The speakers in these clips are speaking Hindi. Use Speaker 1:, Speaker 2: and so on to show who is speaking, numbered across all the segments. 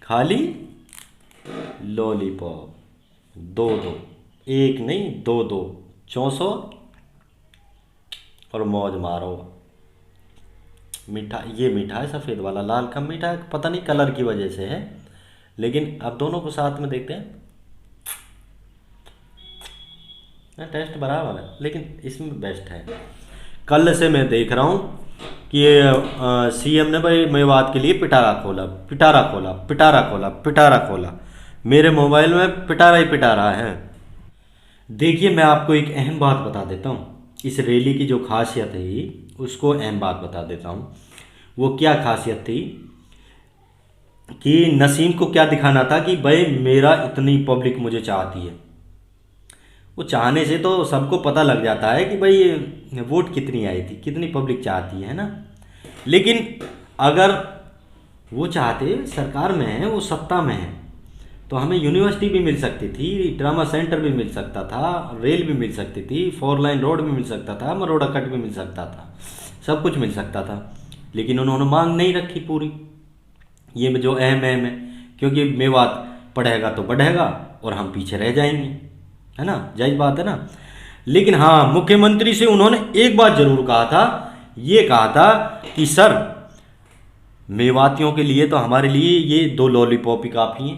Speaker 1: खाली लॉलीपॉप। दो दो, एक नहीं दो दो, 400 और मौज मारो। मीठा, ये मीठा है सफ़ेद वाला, लाल कम मीठा है, पता नहीं कलर की वजह से है। लेकिन अब दोनों को साथ में देखते हैं, टेस्ट बराबर है, लेकिन इसमें बेस्ट है। कल से मैं देख रहा हूँ कि सीएम ने भाई मेवात के लिए पिटारा खोला, पिटारा खोला, पिटारा खोला, पिटारा खोला। मेरे मोबाइल में पिटारा ही पिटारा है। देखिए, मैं आपको एक अहम बात बता देता हूँ। इस रैली की जो खासियत है उसको अहम बात बता देता हूँ। वो क्या खासियत थी कि नसीम को क्या दिखाना था कि भाई मेरा इतनी पब्लिक मुझे चाहती है। वो चाहने से तो सबको पता लग जाता है कि भाई वोट कितनी आई थी, कितनी पब्लिक चाहती है ना। लेकिन अगर वो चाहते, सरकार में है, वो सत्ता में है, तो हमें यूनिवर्सिटी भी मिल सकती थी, ड्रामा सेंटर भी मिल सकता था, रेल भी मिल सकती थी, 4 लाइन रोड भी मिल सकता था, मरोड़ा कट भी मिल सकता था, सब कुछ मिल सकता था। लेकिन उन्होंने मांग नहीं रखी पूरी। ये जो अहम है, क्योंकि मेवात पढ़ेगा तो बढ़ेगा और हम पीछे रह जाएंगे, है ना, जायज़ बात है ना। लेकिन हाँ, मुख्यमंत्री से उन्होंने एक बात जरूर कहा था, ये कहा था कि सर मेवातियों के लिए तो हमारे लिए ये 2 लॉलीपॉप ही काफ़ी हैं,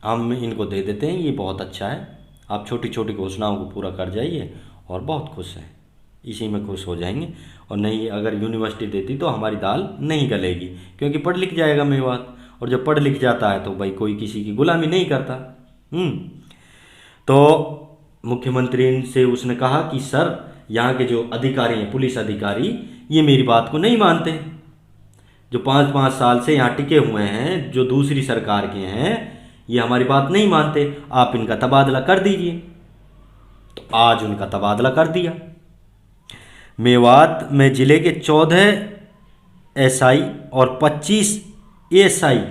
Speaker 1: हम इनको दे देते हैं, ये बहुत अच्छा है, आप छोटी छोटी घोषणाओं को पूरा कर जाइए और बहुत खुश हैं, इसी में खुश हो जाएंगे। और नहीं, अगर यूनिवर्सिटी देती तो हमारी दाल नहीं गलेगी, क्योंकि पढ़ लिख जाएगा मेवात, और जब पढ़ लिख जाता है तो भाई कोई किसी की गुलामी नहीं करता। तो मुख्यमंत्री से उसने कहा कि सर यहाँ के जो अधिकारी हैं, पुलिस अधिकारी, ये मेरी बात को नहीं मानते, जो 5-5 साल से यहाँ टिके हुए हैं, जो दूसरी सरकार के हैं, ये हमारी बात नहीं मानते, आप इनका तबादला कर दीजिए। तो आज उनका तबादला कर दिया। मेवात में जिले के 14 एसआई और 25 एएसआई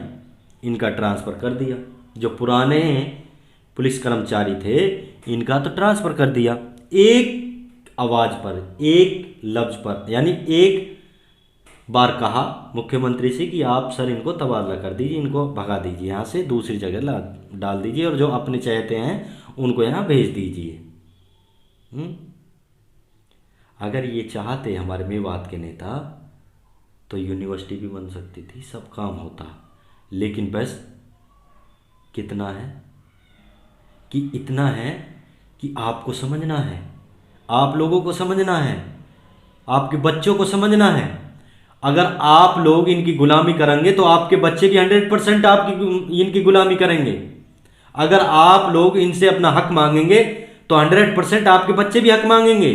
Speaker 1: इनका ट्रांसफ़र कर दिया। जो पुराने पुलिस कर्मचारी थे इनका तो ट्रांसफ़र कर दिया, एक आवाज़ पर, एक लफ्ज़ पर, यानी एक बार कहा मुख्यमंत्री से कि आप सर इनको तबादला कर दीजिए, इनको भगा दीजिए यहाँ से, दूसरी जगह डाल दीजिए, और जो अपने चाहते हैं उनको यहाँ भेज दीजिए। अगर ये चाहते हमारे मेवात के नेता तो यूनिवर्सिटी भी बन सकती थी, सब काम होता। लेकिन बस कितना है कि इतना है कि आपको समझना है, आप लोगों को समझना है, आपके बच्चों को समझना है। अगर आप लोग इनकी गुलामी करेंगे तो आपके बच्चे भी 100% आपकी इनकी गुलामी करेंगे। अगर आप लोग इनसे अपना हक मांगेंगे तो 100% आपके बच्चे भी हक मांगेंगे।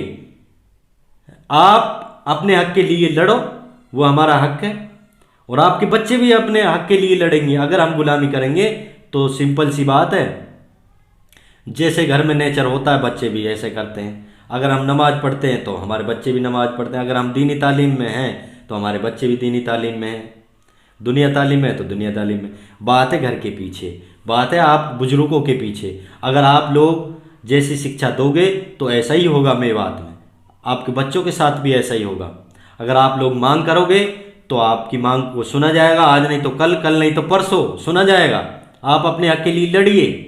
Speaker 1: आप अपने हक के लिए लड़ो, वो हमारा हक है, और आपके बच्चे भी अपने हक के लिए लड़ेंगे। अगर हम गुलामी करेंगे तो सिंपल सी बात है, जैसे घर में नेचर होता है बच्चे भी ऐसे करते हैं। अगर हम नमाज पढ़ते हैं तो हमारे बच्चे भी नमाज पढ़ते हैं, अगर हम दीनी तालीम में हैं तो हमारे बच्चे भी दीनी तालीम में हैं, दुनिया तालीम में है तो दुनिया तालीम में। बात है घर के पीछे, बात है आप बुजुर्गों के पीछे। अगर आप लोग जैसी शिक्षा दोगे तो ऐसा ही होगा मेवात में, आपके बच्चों के साथ भी ऐसा ही होगा। अगर आप लोग मांग करोगे तो आपकी मांग को सुना जाएगा, आज नहीं तो कल, कल नहीं तो परसों सुना जाएगा। आप अपने हक के लिए लड़िए,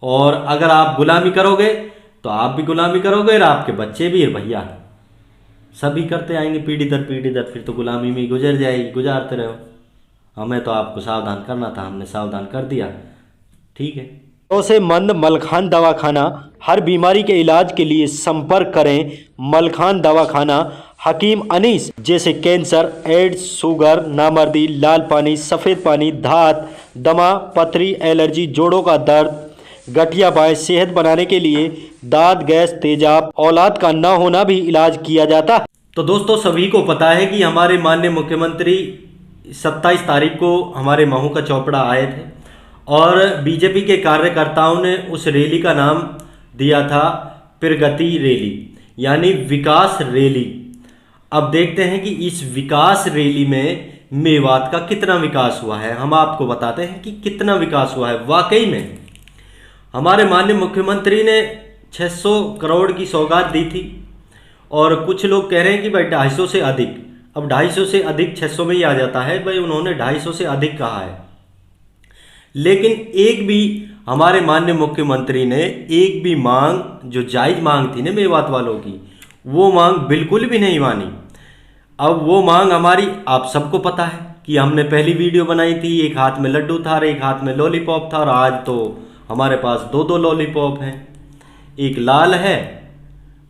Speaker 1: और अगर आप गुलामी करोगे तो आप भी गुलामी करोगे और आपके बच्चे भी, भैया सभी करते आएंगे पीढ़ी दर पीढ़ी दर, फिर तो गुलामी में गुजर जाएगी, गुजारते रहो। हमें तो आपको सावधान करना था, हमने सावधान कर दिया, ठीक है।
Speaker 2: से मंद मलखान दवाखाना, हर बीमारी के इलाज के लिए संपर्क करें मलखान दवाखाना। हकीम अनीस, जैसे कैंसर, एड्स, शुगर, नामर्दी, लाल पानी, सफ़ेद पानी, धात, दमा, पथरी, एलर्जी, जोड़ों का दर्द, गठिया बाएं, सेहत बनाने के लिए दांत, गैस, तेजाब, औलाद का ना होना भी इलाज किया जाता है।
Speaker 1: तो दोस्तों, सभी को पता है कि हमारे माननीय मुख्यमंत्री 27 तारीख को हमारे महू का चौपड़ा आए थे, और बीजेपी के कार्यकर्ताओं ने उस रैली का नाम दिया था प्रगति रैली, यानी विकास रैली। अब देखते हैं कि इस विकास रैली में मेवात का कितना विकास हुआ है। हम आपको बताते हैं कि कितना विकास हुआ है। वाकई में हमारे माननीय मुख्यमंत्री ने 600 करोड़ की सौगात दी थी, और कुछ लोग कह रहे हैं कि भाई 250 से अधिक। अब 250 से अधिक 600 में ही आ जाता है भाई, उन्होंने 250 से अधिक कहा है। लेकिन एक भी हमारे माननीय मुख्यमंत्री ने एक भी मांग, जो जायज मांग थी ना मेवात वालों की, वो मांग बिल्कुल भी नहीं मानी। अब वो मांग हमारी आप सबको पता है कि हमने पहली वीडियो बनाई थी, एक हाथ में लड्डू था और एक हाथ में लॉलीपॉप था, और आज तो हमारे पास दो दो लॉलीपॉप हैं, एक लाल है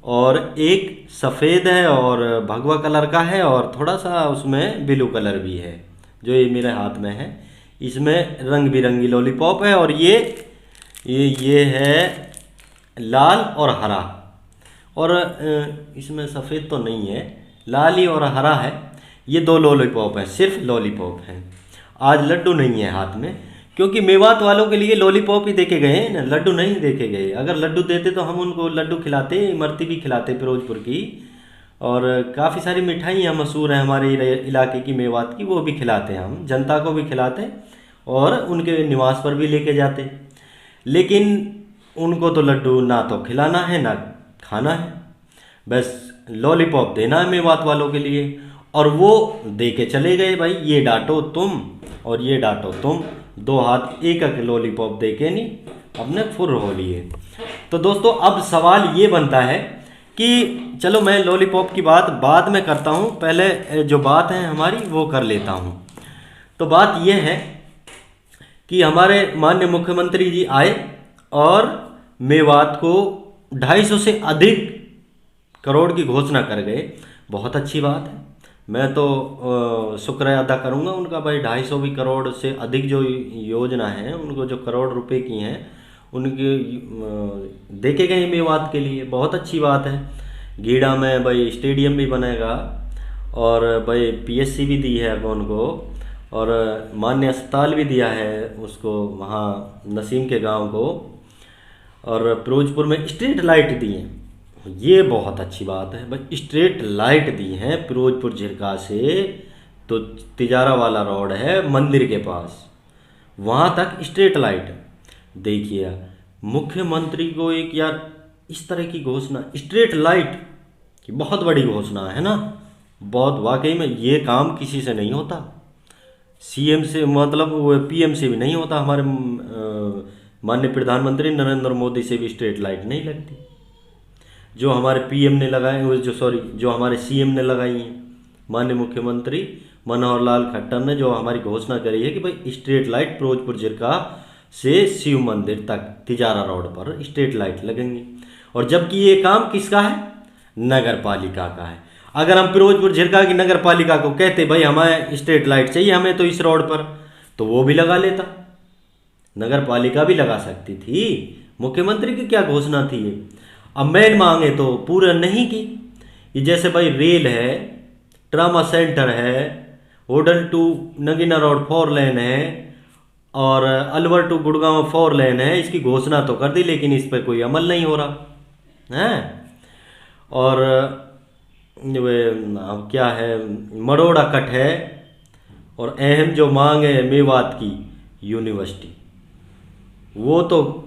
Speaker 1: और एक सफ़ेद है और भगवा कलर का है, और थोड़ा सा उसमें ब्लू कलर भी है, जो ये मेरे हाथ में है। इसमें रंग बिरंगी लॉलीपॉप है, और ये है लाल और हरा, और इसमें सफ़ेद तो नहीं है, लाल ही और हरा है। ये दो लॉलीपॉप है, सिर्फ लॉलीपॉप है। आज लड्डू नहीं है हाथ में, क्योंकि मेवात वालों के लिए लॉलीपॉप ही देके गए हैं ना, लड्डू नहीं देके गए। अगर लड्डू देते तो हम उनको लड्डू खिलाते, इमरती भी खिलाते फिरोजपुर की, और काफ़ी सारी मिठाइयाँ मशहूर हैं हमारे इलाके की मेवात की, वो भी खिलाते हैं, हम जनता को भी खिलाते और उनके निवास पर भी लेके जाते। लेकिन उनको तो लड्डू ना तो खिलाना है ना खाना है, बस लॉलीपॉप देना है मेवात वालों के लिए, और वो दे के चले गए। भाई ये डांटो तुम और ये डांटो तुम, दो हाथ एक एक लॉलीपॉप दे के नहीं अपने फुर हो लिए। तो दोस्तों अब सवाल ये बनता है कि चलो मैं लॉलीपॉप की बात बाद में करता हूँ, पहले जो बात है हमारी वो कर लेता हूँ। तो बात ये है कि हमारे माननीय मुख्यमंत्री जी आए और मेवात को 250 से अधिक करोड़ की घोषणा कर गए। बहुत अच्छी बात है, मैं तो शुक्र अदा करूंगा उनका। भाई 250 भी करोड़ से अधिक जो योजना है, उनको जो करोड़ रुपए की हैं उनके देखे गए मेवात के लिए, बहुत अच्छी बात है। गीड़ा में भाई स्टेडियम भी बनेगा, और भाई पीएससी भी दी है उनको, और मान्य अस्पताल भी दिया है उसको वहाँ नसीम के गांव को, और फिरोजपुर में स्ट्रीट लाइट दी हैं। ये बहुत अच्छी बात है भाई, स्ट्रीट लाइट दी हैं फिरोजपुर झिरका से, तो तिजारा वाला रोड है मंदिर के पास, वहाँ तक स्ट्रीट लाइट। देखिए मुख्यमंत्री को एक यार इस तरह की घोषणा, स्ट्रीट लाइट की बहुत बड़ी घोषणा है ना, बहुत वाकई में ये काम किसी से नहीं होता, सीएम से मतलब वो पीएम से भी नहीं होता, हमारे माननीय प्रधानमंत्री नरेंद्र मोदी से भी स्ट्रीट लाइट नहीं लगती। जो हमारे पीएम ने लगाए, जो हमारे सीएम ने लगाई हैं, माननीय मुख्यमंत्री मनोहर लाल खट्टर ने जो हमारी घोषणा करी है कि भाई स्ट्रीट लाइट फिरोजपुर झिरका से शिव मंदिर तक तिजारा रोड पर स्ट्रीट लाइट लगेंगी। और जबकि ये काम किसका है? नगर पालिका का है। अगर हम फिरोजपुर झिरका की नगर पालिका को कहते भाई हमें स्ट्रीट लाइट चाहिए हमें तो इस रोड पर, तो वो भी लगा लेता, नगर पालिका भी लगा सकती थी। मुख्यमंत्री की क्या घोषणा थी ये? अब मेन मांगे तो पूरा नहीं की। ये जैसे भाई रेल है, ट्रामा सेंटर है, होडल टू नगीना रोड 4 लेन है, और अलवर टू गुड़गांव 4 लेन है, इसकी घोषणा तो कर दी लेकिन इस पर कोई अमल नहीं हो रहा है। और अब क्या है, मरोड़ा कट है, और अहम जो मांग है मेवात की यूनिवर्सिटी, वो तो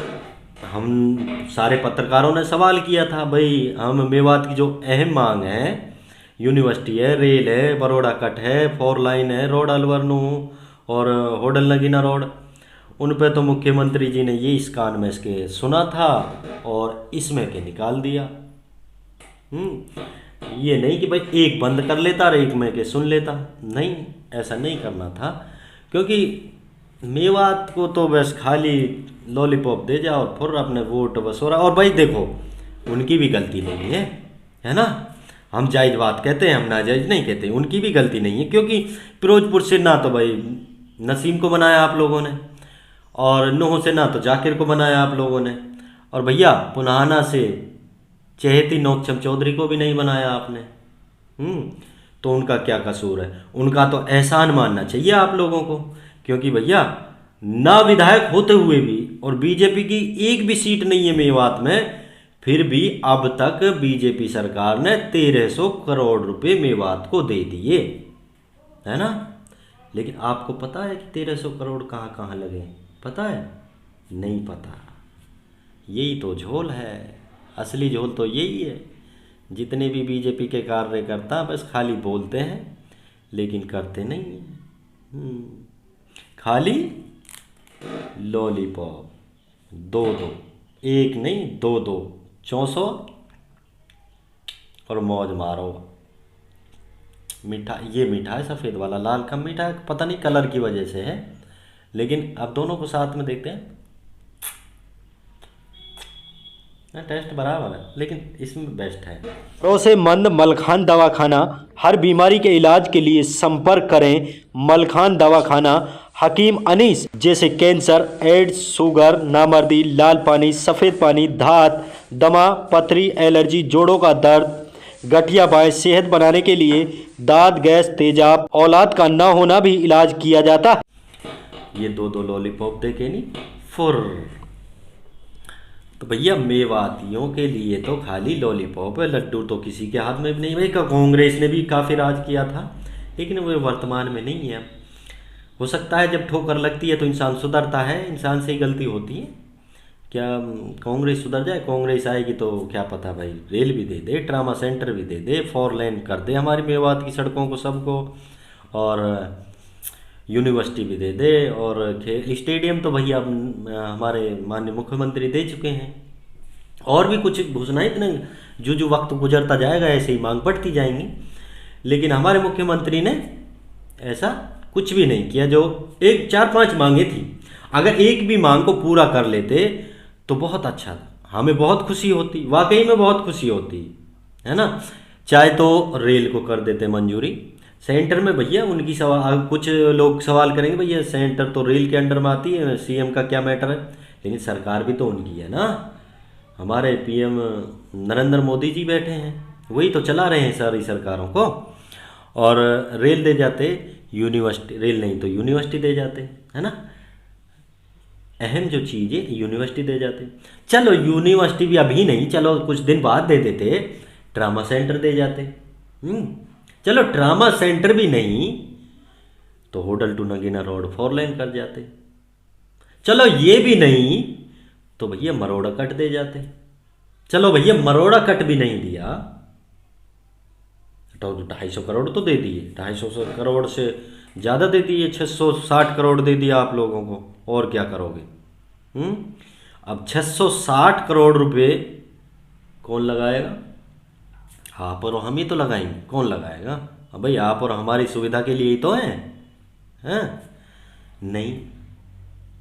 Speaker 1: हम सारे पत्रकारों ने सवाल किया था भाई हम मेवात की जो अहम मांग है, यूनिवर्सिटी है, रेल है, बरोड़ा कट है, 4 लाइन है, रोड अलवरनू और होडल नगीना रोड, उन पे तो मुख्यमंत्री जी ने ये इस कान में इसके सुना था और इसमें के निकाल दिया। ये नहीं कि भाई एक बंद कर लेता और एक में के सुन लेता, नहीं, ऐसा नहीं करना था। क्योंकि मेवात को तो बस खाली लॉलीपॉप दे जाओ और फिर अपने वोट बस हो रहा। और भाई देखो उनकी भी गलती नहीं है ना, हम जायज बात कहते हैं, हम नाजायज नहीं कहते, उनकी भी गलती नहीं है। क्योंकि फिरोजपुर से ना तो भाई नसीम को बनाया आप लोगों ने, और नूह से ना तो जाकिर को बनाया आप लोगों ने, और भैया पुनाहाना से चहेती नोकचम चौधरी को भी नहीं बनाया आपने। तो उनका क्या कसूर है? उनका तो एहसान मानना चाहिए आप लोगों को। क्योंकि भैया ना विधायक होते हुए भी, और बीजेपी की एक भी सीट नहीं है मेवात में, फिर भी अब तक बीजेपी सरकार ने 1300 करोड़ रुपए मेवात को दे दिए, है ना। लेकिन आपको पता है कि 1300 करोड़ कहाँ कहाँ लगे? पता है? नहीं पता। यही तो झोल है, असली झोल तो यही है। जितने भी बीजेपी के कार्यकर्ता बस खाली बोलते हैं लेकिन करते नहीं हैं, खाली लॉलीपॉप, दो दो, एक नहीं दो दो, 400 और मौज मारो। मीठा, ये मीठा है सफ़ेद वाला, लाल कम मीठा है, पता नहीं कलर की वजह से है, लेकिन अब दोनों को साथ में देखते हैं। टेस्ट बराबर है, लेकिन इसमें बेस्ट है।
Speaker 2: भरोसेमंद मलखान दवाखाना, हर बीमारी के इलाज के लिए संपर्क करें मलखान दवाखाना। हकीम अनीस, जैसे कैंसर, एड्स, शुगर, नामर्दी, लाल पानी, सफ़ेद पानी, धात, दमा, पथरी, एलर्जी, जोड़ों का दर्द, गठिया बाएं, सेहत बनाने के लिए दांत, गैस, तेजाब, औलाद का न होना भी इलाज किया जाता है।
Speaker 1: ये दो दो लॉलीपॉप दे के नहीं फुर। तो भैया मेवातियों के लिए तो खाली लॉलीपॉप है, लड्डू तो किसी के हाथ में भी नहीं। भाई कांग्रेस ने भी काफ़ी राज किया था, लेकिन वो वर्तमान में नहीं है। हो सकता है जब ठोकर लगती है तो इंसान सुधरता है, इंसान से ही गलती होती है। क्या कांग्रेस सुधर जाए? कांग्रेस आएगी तो क्या पता भाई, रेल भी दे दे, ट्रामा सेंटर भी दे दे, 4 लेन कर दे हमारी मेवात की सड़कों को सबको, और यूनिवर्सिटी भी दे दे, और खेल स्टेडियम तो भैया हमारे माननीय मुख्यमंत्री दे चुके हैं। और भी कुछ घोषणाएं, इतने जो वक्त गुजरता जाएगा ऐसे ही मांग बढ़ती जाएंगी, लेकिन हमारे मुख्यमंत्री ने ऐसा कुछ भी नहीं किया। जो एक 4-5 मांगे थी, अगर एक भी मांग को पूरा कर लेते तो बहुत अच्छा था, हमें बहुत खुशी होती, वाकई में बहुत खुशी होती है ना। चाहे तो रेल को कर देते मंजूरी सेंटर में। भैया उनकी सवाल, कुछ लोग सवाल करेंगे भैया सेंटर तो रेल के अंडर में आती है, सीएम का क्या मैटर है? लेकिन सरकार भी तो उनकी है ना, हमारे पीएम नरेंद्र मोदी जी बैठे हैं, वही तो चला रहे हैं सारी सरकारों को। और रेल दे जाते, यूनिवर्सिटी, रेल नहीं तो यूनिवर्सिटी दे जाते, है ना। अहम जो चीज़ है यूनिवर्सिटी दे जाते। चलो यूनिवर्सिटी भी अभी नहीं, चलो कुछ दिन बाद दे देते, ट्रामा सेंटर दे जाते। चलो ट्रामा सेंटर भी नहीं तो होडल टू नगीना रोड 4 लेन कर जाते। चलो ये भी नहीं तो भैया मरोड़ा कट दे जाते। चलो भैया मरोड़ा कट भी नहीं दिया तो 250 करोड़ तो दे दिए, 250 करोड़ से ज़्यादा दे दिए, 660 करोड़ दे दिया आप लोगों को, और क्या करोगे? अब 660 करोड़ रुपए कौन लगाएगा? आप और हम ही तो लगाएंगे, कौन लगाएगा? अब भाई आप और हमारी सुविधा के लिए ही तो हैं? नहीं,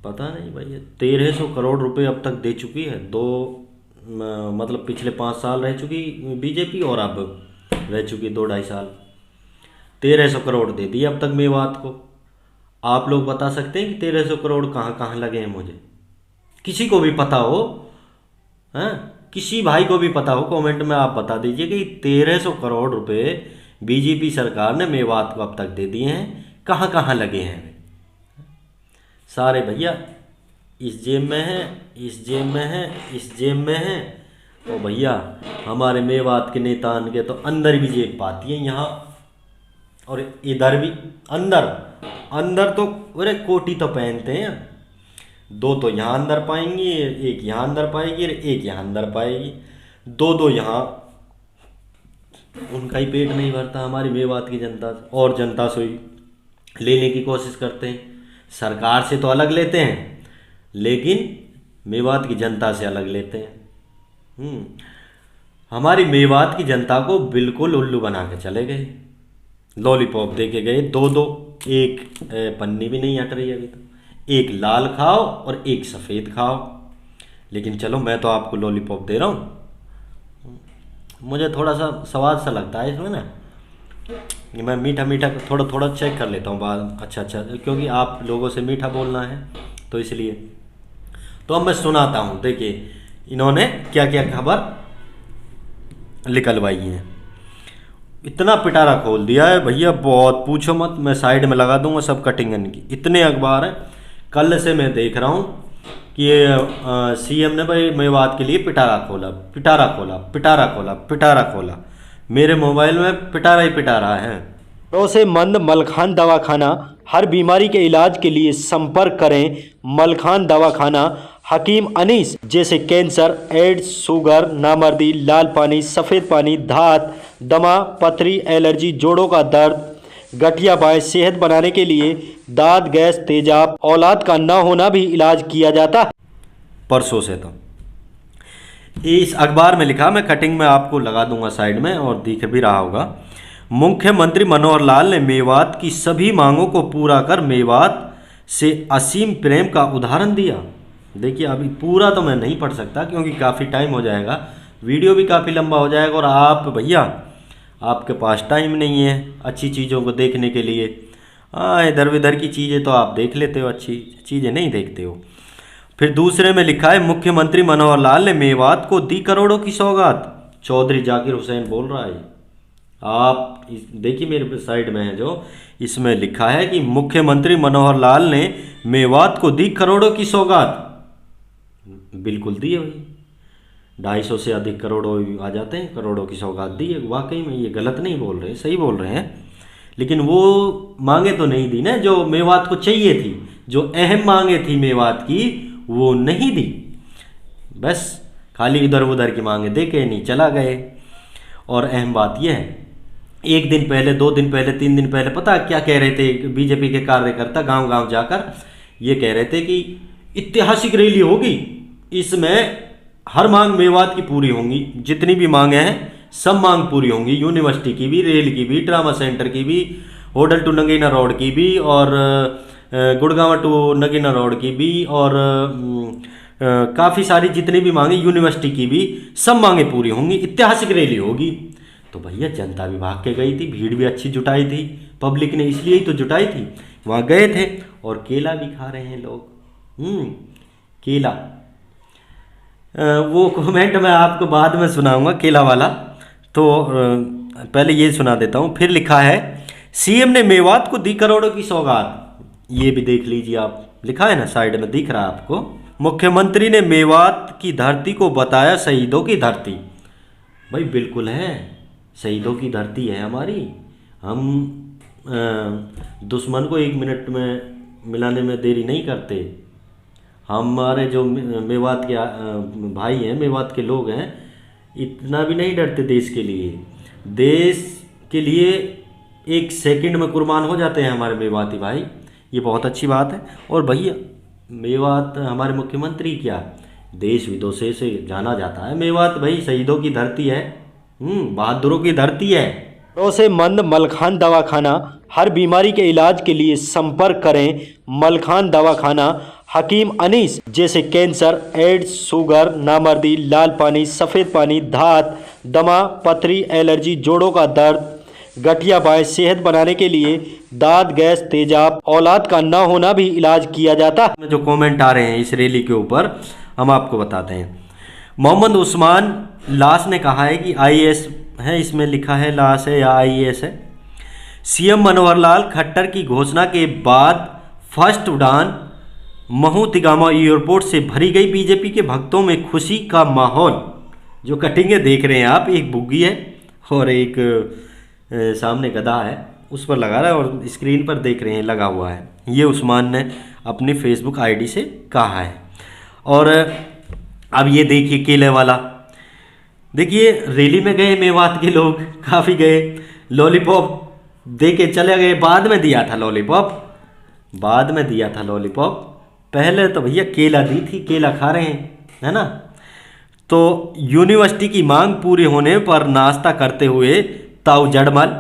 Speaker 1: पता नहीं भैया। 1300 करोड़ रुपए अब तक दे चुकी है, मतलब पिछले 5 साल रह चुकी बीजेपी, और अब रह चुकी 2-2.5 साल। 1300 करोड़ दे दिए अब तक मेवात को। आप लोग बता सकते हैं कि 1300 करोड़ कहाँ कहाँ लगे हैं? मुझे किसी को भी पता हो, हैं? किसी भाई को भी पता हो, कमेंट में आप बता दीजिए कि 1300 करोड़ रुपए बीजेपी सरकार ने मेवात को अब तक दे दिए हैं, कहाँ कहाँ लगे हैं? सारे भैया इस जेब में है, इस जेब में है, इस जेब में है। तो भैया हमारे मेवात के नेतान के तो अंदर भी जेब पाती है यहाँ, और इधर भी अंदर तो अरे कोटी तो पहनते हैं। 2 तो यहाँ अंदर पाएंगी, एक यहाँ अंदर पाएगी, एक यहाँ अंदर पाएगी, 2 यहाँ। उनका ही पेट नहीं भरता हमारी मेवात की जनता, और जनता से लेने की कोशिश करते हैं। सरकार से तो अलग लेते हैं, लेकिन मेवात की जनता से अलग लेते हैं। हमारी मेवात की जनता को बिल्कुल उल्लू बना के चले गए। लॉलीपॉप दे के गए 2-2, एक पन्नी भी नहीं हट रही अभी तो, एक लाल खाओ और एक सफ़ेद खाओ। लेकिन चलो मैं तो आपको लॉलीपॉप दे रहा हूँ, मुझे थोड़ा सा स्वाद सा लगता है इसमें ना, मैं मीठा मीठा थोड़ा थोड़ा चेक कर लेता हूँ बाद। अच्छा, क्योंकि आप लोगों से मीठा बोलना है तो इसलिए। तो अब मैं सुनाता हूँ, देखिए इन्होंने क्या क्या खबर निकलवाई है। इतना पिटारा खोल दिया है भैया, बहुत पूछो मत, मैं साइड में लगा दूंगा सब कटिंग की। इतने अखबार हैं, कल से मैं देख रहा हूँ कि सीएम ने भाई मेवात के लिए पिटारा खोला। मेरे मोबाइल में पिटारा ही पिटारा है।
Speaker 2: भरोसेमंद मलखान दवाखाना, हर बीमारी के इलाज के लिए संपर्क करें मलखान दवाखाना। हकीम अनीस, जैसे कैंसर, एड्स, शुगर, नामर्दी, लाल पानी, सफ़ेद पानी, धात, दमा, पथरी, एलर्जी, जोड़ों का दर्द, गठिया बाएं सेहत बनाने के लिए दांत गैस तेजाब औलाद का न होना भी इलाज किया जाता है।
Speaker 1: परसों से तो इस अखबार में लिखा, मैं कटिंग में आपको लगा दूंगा साइड में और दिख भी रहा होगा। मुख्यमंत्री मनोहर लाल ने मेवात की सभी मांगों को पूरा कर मेवात से असीम प्रेम का उदाहरण दिया। देखिए अभी पूरा तो मैं नहीं पढ़ सकता क्योंकि काफ़ी टाइम हो जाएगा, वीडियो भी काफ़ी लंबा हो जाएगा और आप भैया आपके पास टाइम नहीं है अच्छी चीज़ों को देखने के लिए। हाँ, इधर उधर की चीज़ें तो आप देख लेते हो, अच्छी चीज़ें नहीं देखते हो। फिर दूसरे में लिखा है, मुख्यमंत्री मनोहर लाल ने मेवात को दी करोड़ों की सौगात। चौधरी जाकिर हुसैन बोल रहा है। आप देखिए मेरे साइड में है जो, इसमें लिखा है कि मुख्यमंत्री मनोहर लाल ने मेवात को दी करोड़ों की सौगात। बिल्कुल दी है भाई, 250 से अधिक करोड़ों आ जाते हैं, करोड़ों की सौगात दी है। वाकई में ये गलत नहीं बोल रहे, सही बोल रहे हैं। लेकिन वो मांगे तो नहीं दी ना जो मेवात को चाहिए थी, जो अहम मांगे थी मेवात की वो नहीं दी, बस खाली इधर उधर की मांगे दे के नहीं चला गए। और अहम बात यह है, एक दिन पहले, 2 दिन पहले, 3 दिन पहले पता क्या कह रहे थे बीजेपी के कार्यकर्ता, गांव गांव जाकर ये कह रहे थे कि ऐतिहासिक रैली होगी, इसमें हर मांग मेवात की पूरी होंगी, जितनी भी मांगे हैं सब मांग पूरी होंगी, यूनिवर्सिटी की भी, रेल की भी, ट्रामा सेंटर की भी, होटल टू नगीना रोड की भी, और गुड़गांव टू नगीना रोड की भी, और काफ़ी सारी जितनी भी मांगे यूनिवर्सिटी की भी, सब मांगे पूरी होंगी, ऐतिहासिक रैली होगी। तो भैया जनता भी भाग के गई थी, भीड़ भी अच्छी जुटाई थी, पब्लिक ने इसलिए ही तो जुटाई थी, वहाँ गए थे। और केला भी खा रहे हैं लोग, केला। वो कमेंट मैं आपको बाद में सुनाऊंगा केला वाला, तो पहले ये सुना देता हूँ। फिर लिखा है, सीएम ने मेवात को दी करोड़ों की सौगात। ये भी देख लीजिए आप, लिखा है ना साइड में, दिख रहा है आपको। मुख्यमंत्री ने मेवात की धरती को बताया शहीदों की धरती। भाई बिल्कुल है, शहीदों की धरती है हमारी। हम दुश्मन को 1 मिनट में मिलाने में देरी नहीं करते। हमारे जो मेवात के भाई हैं, मेवात के लोग हैं, इतना भी नहीं डरते देश के लिए। देश के लिए 1 सेकंड में कुर्बान हो जाते हैं हमारे मेवाती भाई, ये बहुत अच्छी बात है। और भैया मेवात हमारे मुख्यमंत्री क्या देश विदेशों से जाना जाता है, मेवात भाई शहीदों की धरती है, बहादुरों की धरती है।
Speaker 2: भरोसेमंद मलखान दवाखाना, हर बीमारी के इलाज के लिए संपर्क करें मलखान दवाखाना। हकीम अनीस, जैसे कैंसर, एड्स, शुगर, नामर्दी, लाल पानी, सफ़ेद पानी, धात, दमा, पथरी, एलर्जी, जोड़ों का दर्द, गठिया बाएं सेहत बनाने के लिए दांत गैस तेजाब औलाद का न होना भी इलाज किया जाता है।
Speaker 1: जो कमेंट आ रहे हैं इस रैली के ऊपर हम आपको बताते हैं। मोहम्मद उस्मान लास ने कहा है कि आईएएस है, इसमें लिखा है लास है या आईएएस है। सीएम मनोहर लाल खट्टर की घोषणा के बाद फर्स्ट उड़ान महू तिगामा एयरपोर्ट से भरी गई, बीजेपी के भक्तों में खुशी का माहौल। जो कटिंगें देख रहे हैं आप, एक बुग्गी है और एक सामने गधा है, उस पर लगा रहा है और स्क्रीन पर देख रहे हैं लगा हुआ है। ये उस्मान ने अपनी फेसबुक आईडी से कहा है। और अब ये देखिए केले वाला, देखिए रैली में गए मेवात के लोग, काफ़ी गए, लॉलीपॉप दे के चले गए, बाद में दिया था लॉलीपॉप, बाद में दिया था लॉलीपॉप, पहले तो भैया केला दी थी, केला खा रहे हैं, है ना। तो यूनिवर्सिटी की मांग पूरी होने पर नाश्ता करते हुए ताऊ जड़मल,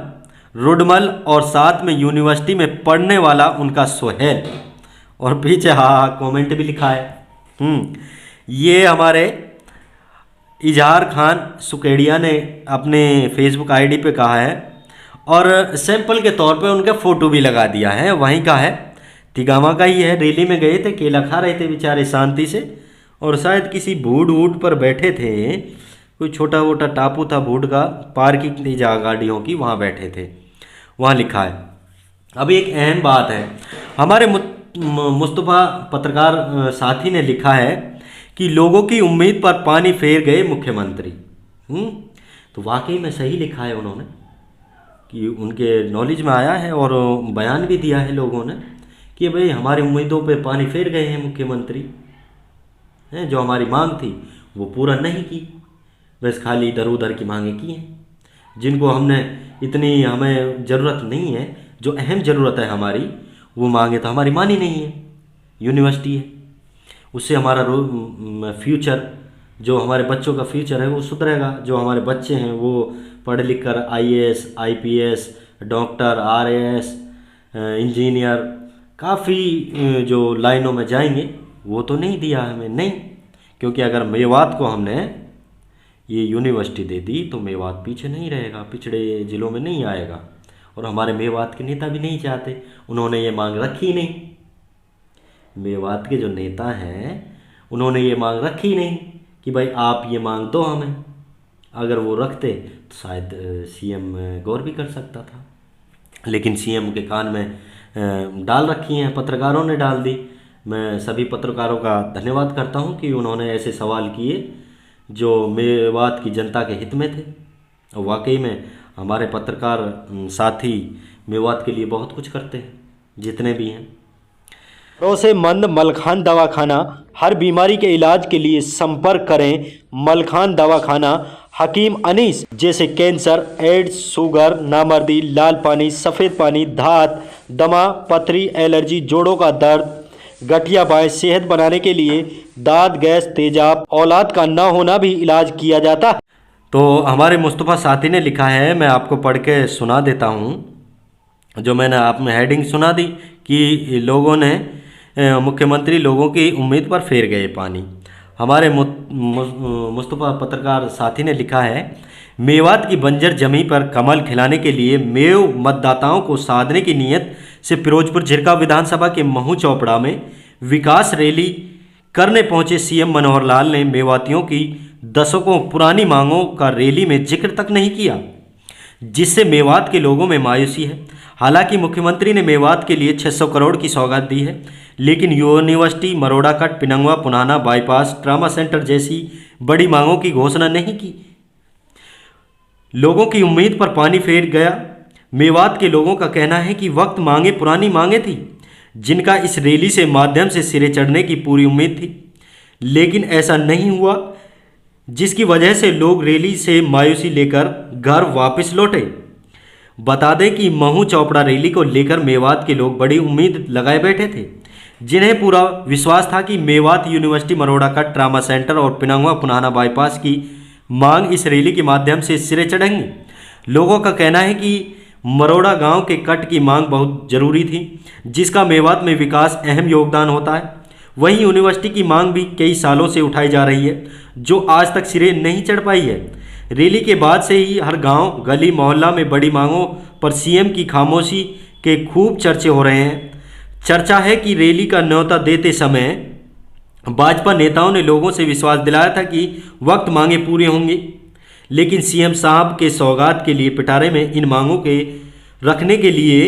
Speaker 1: रुडमल और साथ में यूनिवर्सिटी में पढ़ने वाला उनका सोहेल। और पीछे हाँ कमेंट भी लिखा है। ये हमारे इजहार खान सुकेड़िया ने अपने फेसबुक आईडी पे कहा है और सैंपल के तौर पे उनका फ़ोटो भी लगा दिया है। वहीं का है, तिगामा का ही है। रैली में गए थे, केला खा रहे थे बेचारे शांति से, और शायद किसी भूड वूड पर बैठे थे, कोई छोटा मोटा टापू था भूड का, पार्किंग थी जहाँ गाड़ियों की, वहाँ बैठे थे, वहाँ लिखा है। अब एक अहम बात है, हमारे मुस्तफ़ा पत्रकार साथी ने लिखा है कि लोगों की उम्मीद पर पानी फेर गए मुख्यमंत्री। तो वाकई में सही लिखा है उन्होंने, कि उनके नॉलेज में आया है और बयान भी दिया है लोगों ने कि भाई हमारी उम्मीदों पे पानी फेर गए हैं मुख्यमंत्री, हैं जो हमारी मांग थी वो पूरा नहीं की, बस खाली इधर उधर की मांगे की हैं, जिनको हमने इतनी हमें ज़रूरत नहीं है, जो अहम ज़रूरत है हमारी वो मांगे तो हमारी मानी नहीं है। यूनिवर्सिटी है, उससे हमारा फ्यूचर, जो हमारे बच्चों का फ्यूचर है वो सुधरेगा। जो हमारे बच्चे हैं वो पढ़ लिख कर IAS IPS doctor RAS engineer काफ़ी जो लाइनों में जाएंगे, वो तो नहीं दिया हमें, नहीं। क्योंकि अगर मेवात को हमने ये यूनिवर्सिटी दे दी तो मेवात पीछे नहीं रहेगा, पिछड़े ज़िलों में नहीं आएगा। और हमारे मेवात के नेता भी नहीं चाहते, उन्होंने ये मांग रखी नहीं। मेवात के जो नेता हैं उन्होंने ये मांग रखी नहीं कि भाई आप ये मांग दो हमें। अगर वो रखते तो शायद CM गौर भी कर सकता था, लेकिन CM के कान में डाल रखी हैं, पत्रकारों ने डाल दी। मैं सभी पत्रकारों का धन्यवाद करता हूं कि उन्होंने ऐसे सवाल किए जो मेवात की जनता के हित में थे। और वाकई में हमारे पत्रकार साथी मेवात के लिए बहुत कुछ करते हैं, जितने भी हैं।
Speaker 2: भरोसेमंद मलखान दवाखाना, हर बीमारी के इलाज के लिए संपर्क करें मलखान दवाखाना। हकीम अनीस, जैसे कैंसर, एड्स, शुगर, नामर्दी, लाल पानी, सफ़ेद पानी, धात, दमा, पथरी, एलर्जी, जोड़ों का दर्द, गठिया बाएं, सेहत बनाने के लिए दाद, गैस, तेजाब, औलाद का न होना भी इलाज किया जाता है।
Speaker 1: तो हमारे मुस्तफ़ा साथी ने लिखा है, मैं आपको पढ़ के सुना देता हूँ। जो मैंने आप में हेडिंग सुना दी कि लोगों ने मुख्यमंत्री लोगों की उम्मीद पर फेर गए पानी। हमारे मुस्तफ़ा पत्रकार साथी ने लिखा है, मेवात की बंजर जमी पर कमल खिलाने के लिए मेव मतदाताओं को साधने की नीयत से फिरोजपुर झिरका विधानसभा के महू चौपड़ा में विकास रैली करने पहुंचे CM मनोहर लाल ने मेवातियों की दशकों पुरानी मांगों का रैली में जिक्र तक नहीं किया, जिससे मेवात के लोगों में मायूसी है। हालांकि मुख्यमंत्री ने मेवात के लिए 600 करोड़ की सौगात दी है, लेकिन university, Maroda cut, पिनंगवा, Punhana bypass, trauma centre जैसी बड़ी मांगों की घोषणा नहीं की। लोगों की उम्मीद पर पानी फेर गया। मेवात के लोगों का कहना है कि वक्त मांगे पुरानी मांगे थी, जिनका इस रैली से माध्यम से सिरे चढ़ने की पूरी उम्मीद थी, लेकिन ऐसा नहीं हुआ, जिसकी वजह से लोग रैली से मायूसी लेकर घर वापस लौटे। बता दें कि महू चौपड़ा रैली को लेकर मेवात के लोग बड़ी उम्मीद लगाए बैठे थे, जिन्हें पूरा विश्वास था कि Mewat university, Maroda cut, trauma centre और पिनंगवा पुनाना बाईपास की मांग इस रैली के माध्यम से सिरे चढ़ेंगी। लोगों का कहना है कि मरोड़ा गांव के कट की मांग बहुत जरूरी थी, जिसका मेवात में विकास अहम योगदान होता है। वहीं यूनिवर्सिटी की मांग भी कई सालों से उठाई जा रही है, जो आज तक सिरे नहीं चढ़ पाई है। रैली के बाद से ही हर गांव, गली, मोहल्ला में बड़ी मांगों पर CM की खामोशी के खूब चर्चे हो रहे हैं। चर्चा है कि रैली का न्योता देते समय भाजपा नेताओं ने लोगों से विश्वास दिलाया था कि वक्त मांगे पूरी होंगी, लेकिन CM साहब के सौगात के लिए पिटारे में इन मांगों के रखने के लिए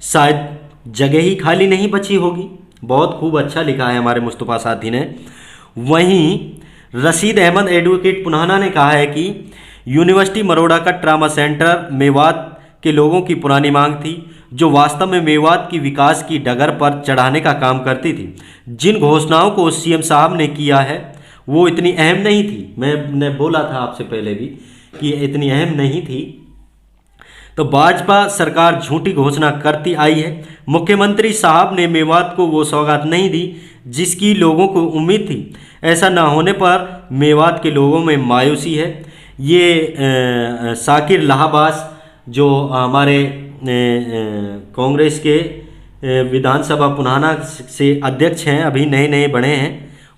Speaker 1: शायद जगह ही खाली नहीं बची होगी। बहुत खूब अच्छा लिखा है हमारे मुस्तफ़ा साथी ने। वहीं रशीद अहमद एडवोकेट पुनाना ने कहा है कि यूनिवर्सिटी, मरोड़ा का ट्रामा सेंटर मेवात के लोगों की पुरानी मांग थी, जो वास्तव में मेवात की विकास की डगर पर चढ़ाने का काम करती थी। जिन घोषणाओं को CM साहब ने किया है वो इतनी अहम नहीं थी। मैंने बोला था आपसे पहले भी कि इतनी अहम नहीं थी। तो भाजपा सरकार झूठी घोषणा करती आई है। मुख्यमंत्री साहब ने मेवात को वो सौगात नहीं दी जिसकी लोगों को उम्मीद थी। ऐसा ना होने पर मेवात के लोगों में मायूसी है। ये साकिर लाहबास, जो हमारे कांग्रेस के विधानसभा पुनाना से अध्यक्ष हैं, अभी नए नए बने हैं,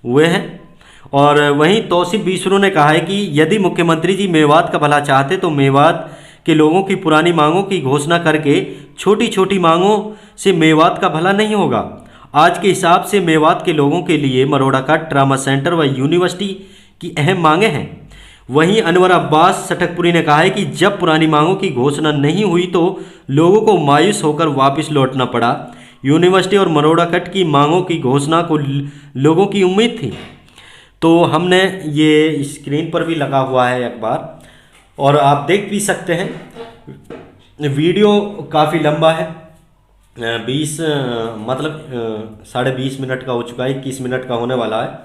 Speaker 1: वे हैं। और वहीं तौसीफ बीसरू ने कहा है कि यदि मुख्यमंत्री जी मेवात का भला चाहते तो मेवात के लोगों की पुरानी मांगों की घोषणा करके छोटी छोटी मांगों से मेवात का भला नहीं होगा। आज के हिसाब से मेवात के लोगों के लिए मरोड़ा का ट्रामा सेंटर व यूनिवर्सिटी की अहम मांगे हैं। वहीं अनवर अब्बास सटकपुरी ने कहा है कि जब पुरानी मांगों की घोषणा नहीं हुई तो लोगों को मायूस होकर वापस लौटना पड़ा। यूनिवर्सिटी और मरोड़ा कट की मांगों की घोषणा को लोगों की उम्मीद थी। तो हमने ये स्क्रीन पर भी लगा हुआ है अखबार, और आप देख भी सकते हैं। वीडियो काफ़ी लंबा है, 20 मिनट का हो चुका है, 21 मिनट का होने वाला है,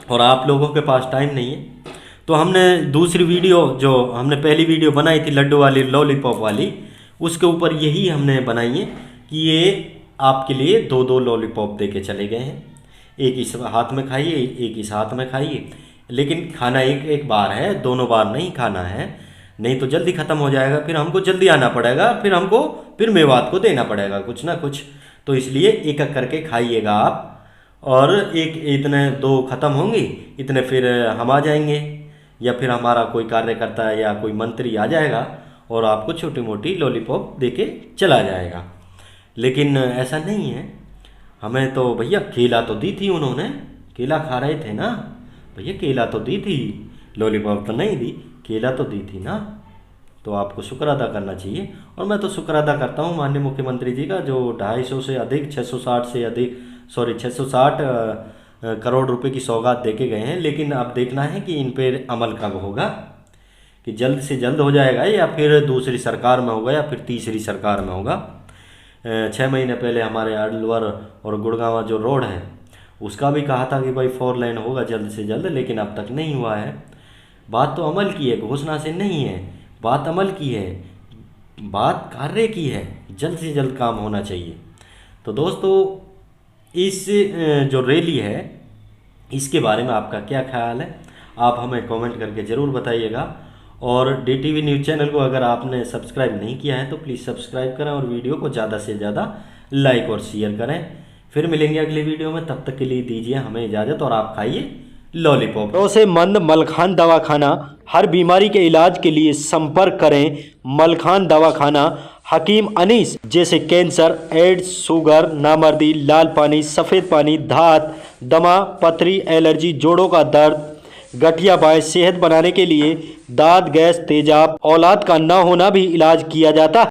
Speaker 1: और आप लोगों के पास टाइम नहीं है। तो हमने दूसरी वीडियो, जो हमने पहली वीडियो बनाई थी लड्डू वाली, लॉलीपॉप वाली, उसके ऊपर यही हमने बनाई है कि ये आपके लिए 2-2 लॉलीपॉप दे के चले गए हैं। एक इस हाथ में खाइए, एक इस हाथ में खाइए, लेकिन खाना एक एक बार है, दोनों बार नहीं खाना है, नहीं तो जल्दी ख़त्म हो जाएगा, फिर हमको जल्दी आना पड़ेगा, फिर मेवात को देना पड़ेगा कुछ ना कुछ। तो इसलिए एक एक करके खाइएगा आप, और एक इतने 2 ख़त्म होंगी, इतने फिर हम आ जाएंगे, या फिर हमारा कोई कार्यकर्ता या कोई मंत्री आ जाएगा और आपको छोटी मोटी लॉलीपॉप दे के चला जाएगा। लेकिन ऐसा नहीं है, हमें तो भैया केला तो दी थी उन्होंने, केला खा रहे थे ना भैया, केला तो दी थी, लॉलीपॉप तो नहीं दी, केला तो दी थी ना। तो आपको शुक्र अदा करना चाहिए, और मैं तो शुक्र अदा करता हूँ माननीय मुख्यमंत्री जी का, जो 250 से अधिक 660 करोड़ रुपए की सौगात दे के गए हैं। लेकिन अब देखना है कि इन पर अमल कब होगा, कि जल्द से जल्द हो जाएगा या फिर दूसरी सरकार में होगा या फिर तीसरी सरकार में होगा। 6 महीने पहले हमारे अलवर और गुड़गांव जो रोड है उसका भी कहा था कि भाई 4 लेन होगा जल्द से जल्द, लेकिन अब तक नहीं हुआ है। बात तो अमल की है, घोषणा से नहीं है, बात अमल की है, बात कार्य की है, जल्द से जल्द काम होना चाहिए। तो दोस्तों, इस जो रैली है इसके बारे में आपका क्या ख्याल है, आप हमें कमेंट करके ज़रूर बताइएगा। और DTV न्यूज़ चैनल को अगर आपने सब्सक्राइब नहीं किया है तो प्लीज़ सब्सक्राइब करें, और वीडियो को ज़्यादा से ज़्यादा लाइक और शेयर करें। फिर मिलेंगे अगली वीडियो में, तब तक के लिए दीजिए हमें इजाज़त, और आप खाइए लॉलीपॉप।
Speaker 2: भरोसेमंद मलखान दवाखाना, हर बीमारी के इलाज के लिए संपर्क करें मलखान दवाखाना। हकीम अनीस, जैसे कैंसर, एड्स, शुगर, नामर्दी, लाल पानी, सफ़ेद पानी, धात, दमा, पथरी, एलर्जी, जोड़ों का दर्द, गठिया बाएं, सेहत बनाने के लिए दांत, गैस, तेजाब, औलाद का ना होना भी इलाज किया जाता है।